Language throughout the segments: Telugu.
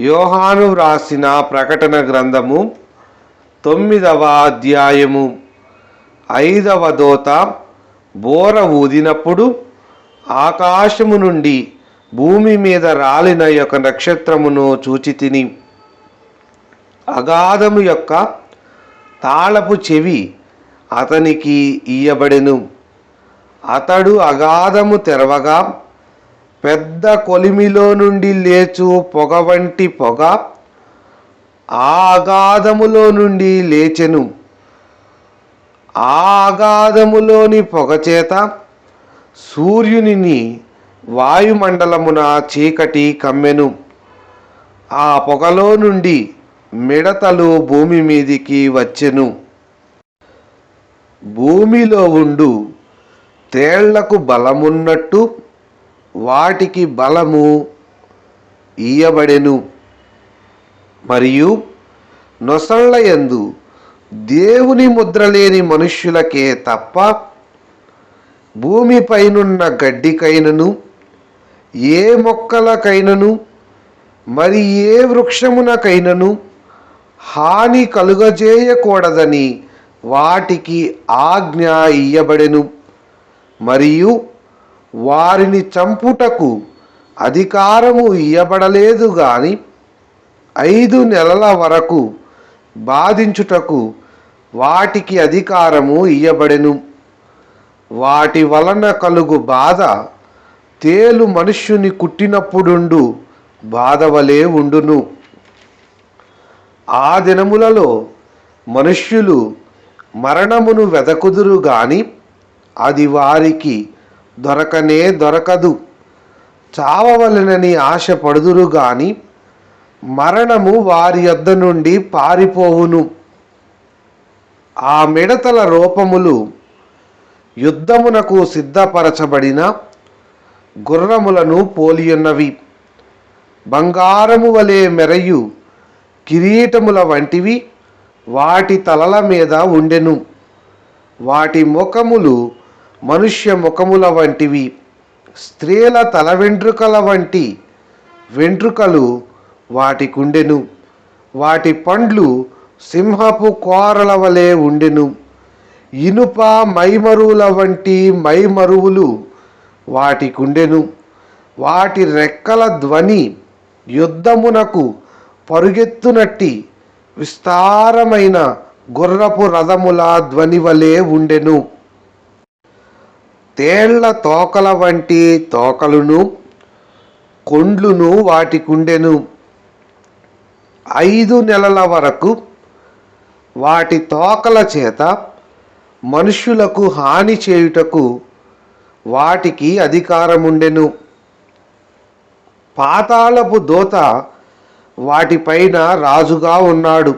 యోహాను వ్రాసిన ప్రకటన గ్రంథము 9వ అధ్యాయము 5వ దూత బోర ఊదినప్పుడు ఆకాశము నుండి భూమి మీద రాలిన యొక్క నక్షత్రమును చూచితిని. అగాధము యొక్క తాళపు చెవి అతనికి ఇయ్యబడెను. అతడు అగాధము తెరవగా పెద్ద కొలిమిలో నుండి లేచు పొగ వంటి పొగ ఆ అగాధములో నుండి లేచెను. ఆ అగాధములోని పొగచేత సూర్యునిని వాయుమండలమున చీకటి కమ్మెను. ఆ పొగలో నుండి మిడతలు భూమి మీదికి వచ్చెను. భూమిలో ఉండు తేళ్లకు బలమున్నట్టు వాటికి బలము ఇయ్యబడెను. మరియు నొసళ్ళయందు దేవుని ముద్ర లేని మనుష్యులకే తప్ప భూమిపైనున్న గడ్డికైనను ఏ మొక్కలకైనను మరి ఏ వృక్షమునకైనను హాని కలుగజేయకూడదని వాటికి ఆజ్ఞ ఇయ్యబడెను. మరియు వారిని చంపుటకు అధికారము ఇయ్యబడలేదు గాని 5 నెలల వరకు బాధించుటకు వాటికి అధికారము ఇయ్యబడెను. వాటి వలన కలుగు బాధ తేలు మనుష్యుని కుట్టినప్పుడుండు బాధవలే ఉండును. ఆ దినములలో మనుష్యులు మరణమును వెదకుదురు గాని అది వారికి దొరకనే దొరకదు. చావవలెనని ఆశపడుదురు గాని మరణము వారి యొద్ద నుండి పారిపోవును. ఆ మిడతల రూపములు యుద్ధమునకు సిద్ధపరచబడిన గుర్రములను పోలియున్నవి. బంగారము వలె మెరయు కిరీటముల వంటివి వాటి తలల మీద ఉండెను. వాటి ముఖములు మనుష్య ముఖముల వంటివి. స్త్రీల తల వెంట్రుకల వంటి వెంట్రుకలు వాటికుండెను. వాటి పండ్లు సింహపు కోరల వలె ఉండెను. ఇనుప మైమరువుల వంటి మైమరువులు వాటికుండెను. వాటి రెక్కల ధ్వని యుద్ధమునకు పరుగెత్తునట్టి విస్తారమైన గుర్రపు రథముల ధ్వని వలె ఉండెను. తేళ్ల తోకల వంటి తోకలును కొండ్లును వాటికుండెను. 5 నెలల వరకు వాటి తోకల చేత మనుష్యులకు హాని చేయుటకు వాటికి అధికారముండెను. పాతాళపు దూత వాటిపైన రాజుగా ఉన్నాడు.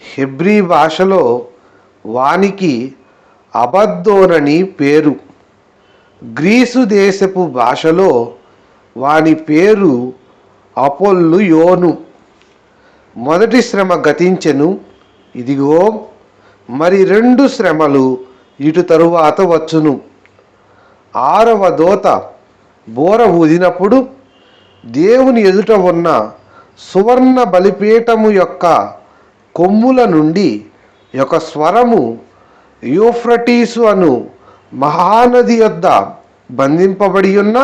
హెబ్రీ భాషలో వానికి అబద్దోనని పేరు. గ్రీసు దేశపు భాషలో వాని పేరు అపొల్లు యోను. మొదటి శ్రమ గతించెను, ఇదిగో మరి 2 శ్రమలు ఇటు తరువాత వచ్చును. 6వ దూత బోర ఊదినప్పుడు దేవుని ఎదుట ఉన్న సువర్ణ బలిపీఠము యొక్క కొమ్ముల నుండి ఒక స్వరము యూఫ్రటీసు అను మహానది యొద్ద బంధింపబడి ఉన్న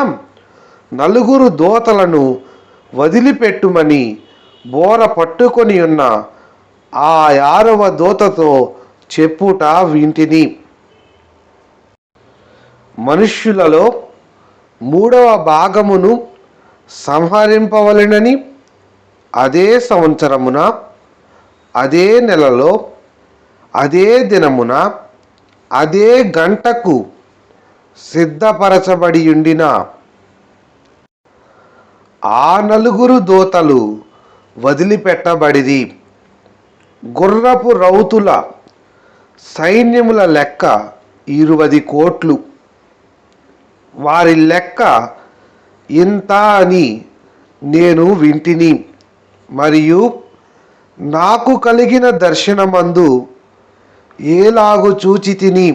4 దూతలను వదిలిపెట్టుమని బోర పట్టుకొని ఉన్న ఆ 6వ దూతతో చెప్పుట వింటిని. మనుష్యులలో 3వ భాగమును సంహరింపవలెనని అదే సంవత్సరమున అదే నెలలో అదే దినమున అదే గంటకు సిద్ధపరచబడి ఉండిన ఆ 4 దూతలు వదిలిపెట్టబడిరి. గుర్రపు రౌతుల సైన్యముల లెక్క 20 కోట్లు. వారి లెక్క ఇంత అని నేను వింటిని. మరియు నాకు కలిగిన దర్శనమందు ఏలాగు చూచితిని,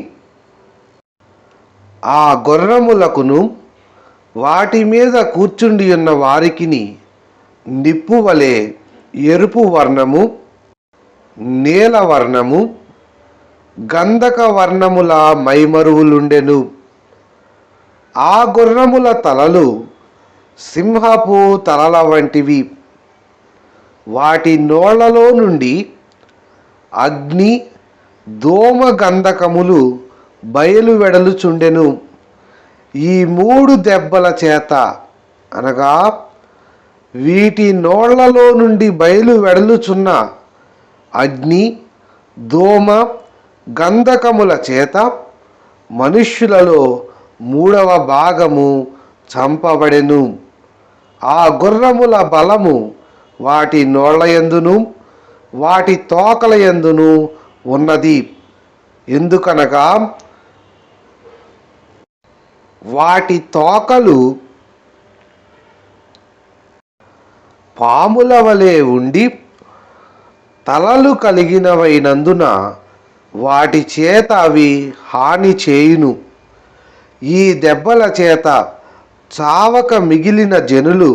ఆ గుర్రములకును వాటి మీద కూర్చుండి ఉన్న వారికిని నిప్పు వలె ఎరుపు వర్ణము, నీల వర్ణము, గంధక వర్ణముల మైమరువులుండెను. ఆ గుర్రముల తలలు సింహపు తలల వంటివి. వాటి నోళ్లలో నుండి అగ్ని, దోమ గంధకములు బయలువెడలుచుండెను. ఈ 3 దెబ్బల చేత అనగా వీటి నోళ్లలో నుండి బయలువెడలుచున్న అగ్ని, దోమ గంధకముల చేత మనుష్యులలో 3వ భాగము చంపబడెను. ఆ గుర్రముల బలము వాటి నోళ్లయందును వాటి తోకలయందును ఉన్నది. ఎందుకనగా వాటి తోకలు పాముల వలె ఉండి తలలు కలిగినవైనందున వాటి చేత అవి హాని చేయును. ఈ దెబ్బల చేత చావక మిగిలిన జనులు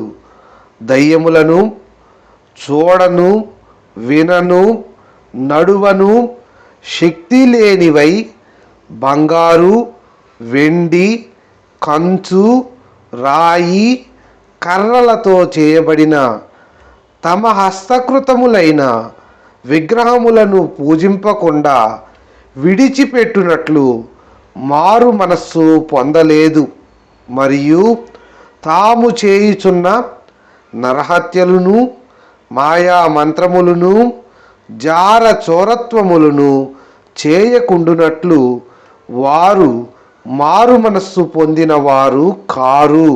దయ్యములను, చూడను, వినను, నడువను, శక్తి లేనివై బంగారు, వెండి, కంచు, రాయి, కర్రలతో చేయబడిన తమ హస్తకృతములైన విగ్రహములను పూజింపకుండా విడిచిపెట్టునట్లు మారు మనస్సు పొందలేదు. మరియు తాము చేయుచున్న నరహత్యలను, మాయా మంత్రములను, జార చోరత్వములను చేయకుండునట్లు వారు మారు మనస్సు పొందిన వారు కారు.